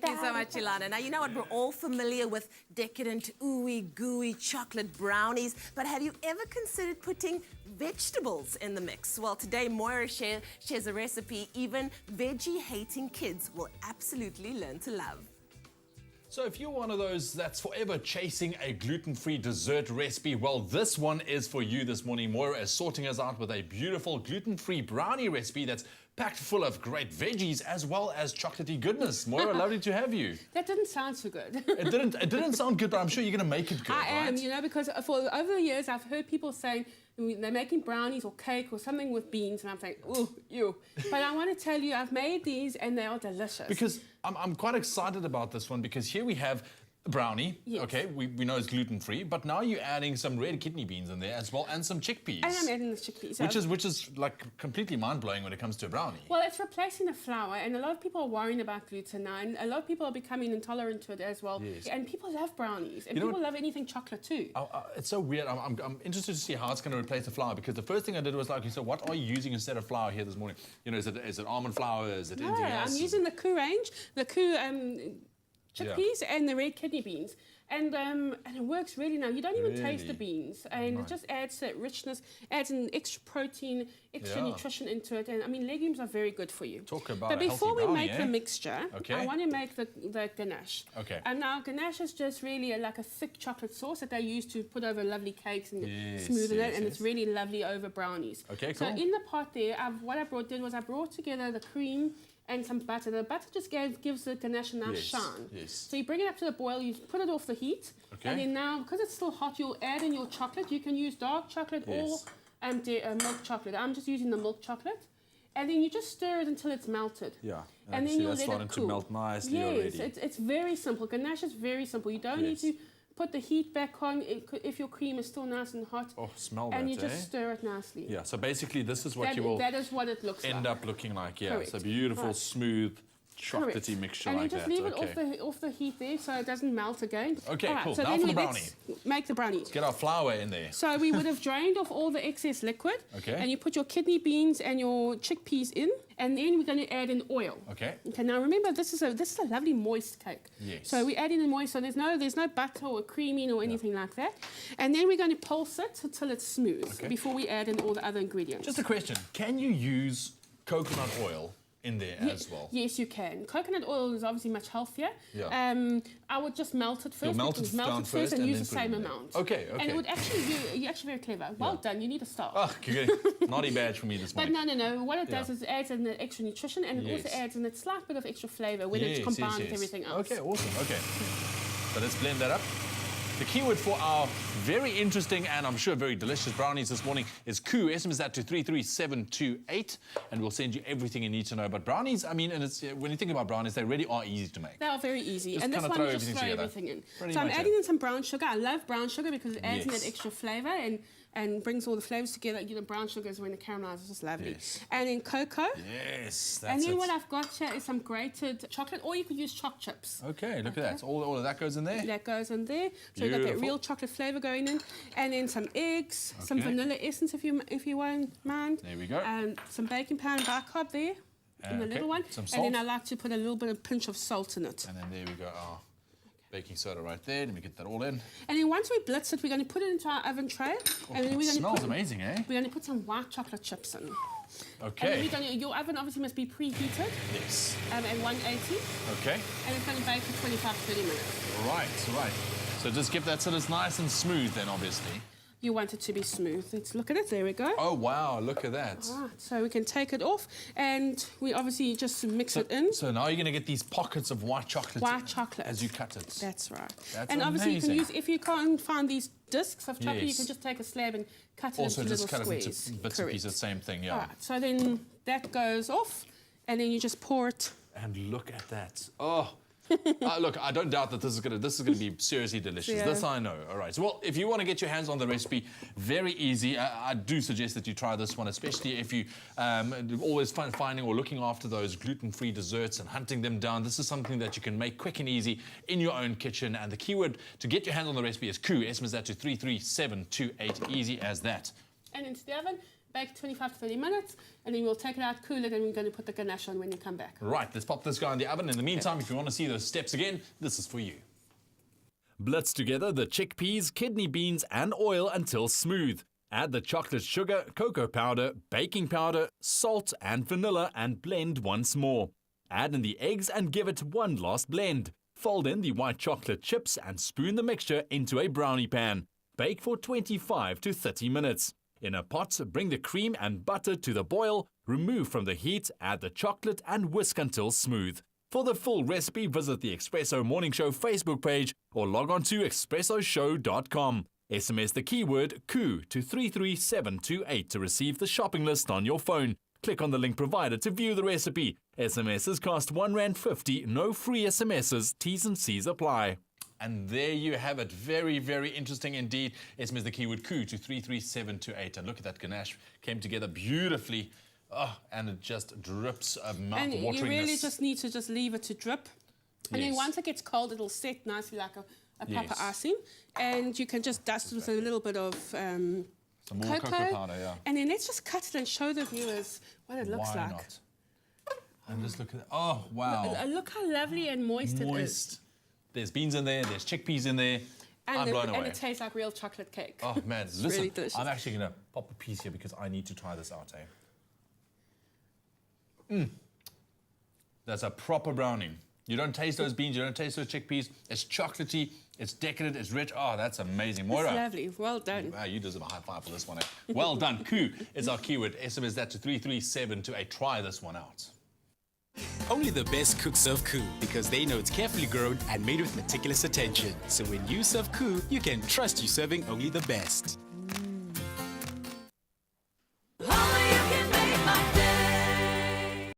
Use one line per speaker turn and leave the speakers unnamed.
Thank you so much, Ilana. Now, you know what? We're all familiar with decadent, ooey, gooey chocolate brownies, but have you ever considered putting vegetables in the mix? Well, today, Moira shares a recipe even veggie-hating kids will absolutely learn to love.
So if you're one of those that's forever chasing a gluten-free dessert recipe, well, this one is for you this morning. Moira is sorting us out with a beautiful gluten-free brownie recipe that's packed full of great veggies as well as chocolatey goodness. Moira, lovely to have you.
That didn't sound so good.
It didn't sound good, but I'm sure you're going to make it good,
I am,
right?
you know, because for over the years I've heard people saying they're making brownies or cake or something with beans, and I'm saying, ooh, ew. But I want to tell you, I've made these and they are delicious.
Because I'm quite excited about this one, because here we have a brownie.
Yes.
Okay, we know it's gluten-free, but now you're adding some red kidney beans in there as well, and some chickpeas.
And I'm adding the chickpeas.
Which is like completely mind-blowing when it comes to a brownie.
Well, it's replacing the flour, and a lot of people are worrying about gluten now, and a lot of people are becoming intolerant to it as well.
Yes.
And people love brownies, and
You know
people love anything chocolate too.
It's so weird. I'm interested to see how it's going to replace the flour, because the first thing I did was like, so what are you using instead of flour here this morning? You know, is it almond flour? Is it anything else?
I'm using the KOO range, the KOO chickpeas and the red kidney beans. And it works really now. You don't even taste the beans, and it just adds that richness, adds an extra protein, extra nutrition into it. And I mean, legumes are very good for you.
Talk about
But before we make the
eh?
mixture, I want to make the ganache.
Okay.
And now ganache is just really like a thick chocolate sauce that they use to put over lovely cakes and smoothen it, and it's really lovely over brownies.
Okay, cool.
So in the pot there, what I brought together the cream and some butter. The butter just gives the ganache a nice shine.
Yes.
So you bring it up to the boil, you put it off the heat, and then now, because it's still hot, you'll add in your chocolate. You can use dark chocolate or milk chocolate. I'm just using the milk chocolate. And then you just stir it until it's melted.
Yeah,
and then you'll let it
starting
cool.
to melt nicely
yes,
already.
it's very simple. Ganache is very simple. You don't need to put the heat back on if your cream is still nice and hot.
Oh, smell that,
and you just stir it nicely.
Yeah, so basically this is what
that is what it looks
end
like.
up looking like. Yeah,
Correct.
it's a beautiful, smooth, chocolatey mixture
and
like that.
And you just leave it off the heat there so it doesn't melt again.
Okay, cool.
So
now
then
for the brownie.
Let's make the brownie.
Let's get our flour in there.
So we would have drained off all the excess liquid.
Okay.
And you put your kidney beans and your chickpeas in, and then we're going to add in oil.
Okay.
Okay. Now remember, this is a lovely moist cake.
Yes.
So we add in the moist. So there's no butter or creaming or anything like that. And then we're going to pulse it until it's smooth before we add in all the other ingredients.
Just a question: can you use coconut oil in there as well?
Yes, you can. Coconut oil is obviously much healthier.
Yeah.
I would just melt it first.
You'll melt it down first
and use the
then put it
same
in there.
amount.
Okay.
And it would actually, you're actually very clever. Well done. You need a star.
Oh, okay. Naughty badge for me this morning.
But no. What it does is it adds in the extra nutrition, and it also adds in a slight bit of extra flavour when it's combined with everything else.
Okay, awesome. Okay. So let's blend that up. The keyword for our very interesting and I'm sure very delicious brownies this morning is KOO. SMS that to 33728, and we'll send you everything you need to know. But brownies, I mean, and it's when you think about brownies, they really are easy to make.
They are very easy.
Just
and this
kind of
one,
throw
you just throw everything in.
Pretty
so I'm
much
adding in some brown sugar. I love brown sugar because it adds in that
Yes.
extra flavour and brings all the flavours together. You know, brown sugar is when it caramelizes, just lovely.
Yes.
And then cocoa.
Yes, that's
And then
it.
what I've got here is some grated chocolate, or you could use choc chips.
Okay, look at that. All of that goes in there?
That goes in there. So you've got that real chocolate flavour going in. And then some eggs, some vanilla essence if you won't mind.
There we go.
And some baking powder and bicarb there in the little one.
Some salt.
And then I like to put a little bit of pinch of salt in it.
And then there we go. Oh, baking soda right there. Let me get that all in.
And then once we blitz it, we're going to put it into our oven tray. And then
It smells amazing, eh?
We're going to put some white chocolate chips in.
Okay.
And your oven obviously must be preheated.
Yes.
At 180.
Okay.
And it's going to bake for 25-30 minutes.
Right. So just give that so it's nice and smooth then, obviously.
You want it to be smooth. Let's look at it. There we go.
Oh, wow. Look at that.
Right, so we can take it off, and we obviously just mix it in.
So now you're going to get these pockets of white chocolate.
White chocolate.
As you cut it.
That's right.
That's
and obviously
amazing.
you can use, if you can't find these discs of chocolate, you
Yes.
can just take a slab and cut it
Also
into
just
little
cut
squares.
it into bits and pieces, same thing, yeah.
Right, so then that goes off, and then you just pour it.
And look at that. Oh. Look, I don't doubt that this is gonna be seriously delicious.
Yeah.
This I know. All right. So, well, if you want to get your hands on the recipe, very easy. I do suggest that you try this one, especially if you always finding or looking after those gluten-free desserts and hunting them down. This is something that you can make quick and easy in your own kitchen. And the keyword to get your hands on the recipe is KOO. SMS that to 33728. Easy as that.
And into the oven. bake 25 to 30 minutes, and then we'll take it out, cool it, and we're going to put the ganache on when you come back.
Right, let's pop this guy in the oven. In the meantime, if you want to see those steps again, this is for you. Blitz together the chickpeas, kidney beans, and oil until smooth. Add the chocolate sugar, cocoa powder, baking powder, salt, and vanilla, and blend once more. Add in the eggs and give it one last blend. Fold in the white chocolate chips and spoon the mixture into a brownie pan. Bake for 25 to 30 minutes. In a pot, bring the cream and butter to the boil, remove from the heat, add the chocolate, and whisk until smooth. For the full recipe, visit the Espresso Morning Show Facebook page or log on to espressoshow.com. SMS the keyword KOO to 33728 to receive the shopping list on your phone. Click on the link provided to view the recipe. SMSs cost R1.50, no free SMSs, T's and C's apply. And there you have it. Very, very interesting indeed. SMS the keyword KOO to 33728. And look at that ganache. Came together beautifully. Oh, and it just drips of mouth-wateringness.
And you really just need to just leave it to drip. And then once it gets cold, it'll set nicely like a proper icing. And you can just dust it with a little bit of
some more cocoa powder, yeah.
And then let's just cut it and show the viewers what it looks like.
Not? And just look at that. Oh, wow.
Look how lovely and moist it is.
There's beans in there, there's chickpeas in there. I'm blown away.
And it tastes like real chocolate cake.
Oh, man.
It's
Listen,
really delicious.
I'm actually going to pop a piece here because I need to try this out, eh? That's a proper brownie. You don't taste those beans, you don't taste those chickpeas. It's chocolatey, it's decadent, it's rich. Oh, that's amazing. Moira.
It's lovely. Well done.
Wow, you deserve a high five for this one. Eh? Well done. KOO is our keyword. SMS that to 33728. Try this one out.
Only the best cooks serve KOO because they know it's carefully grown and made with meticulous attention. So when you serve KOO, you can trust you're serving only the best.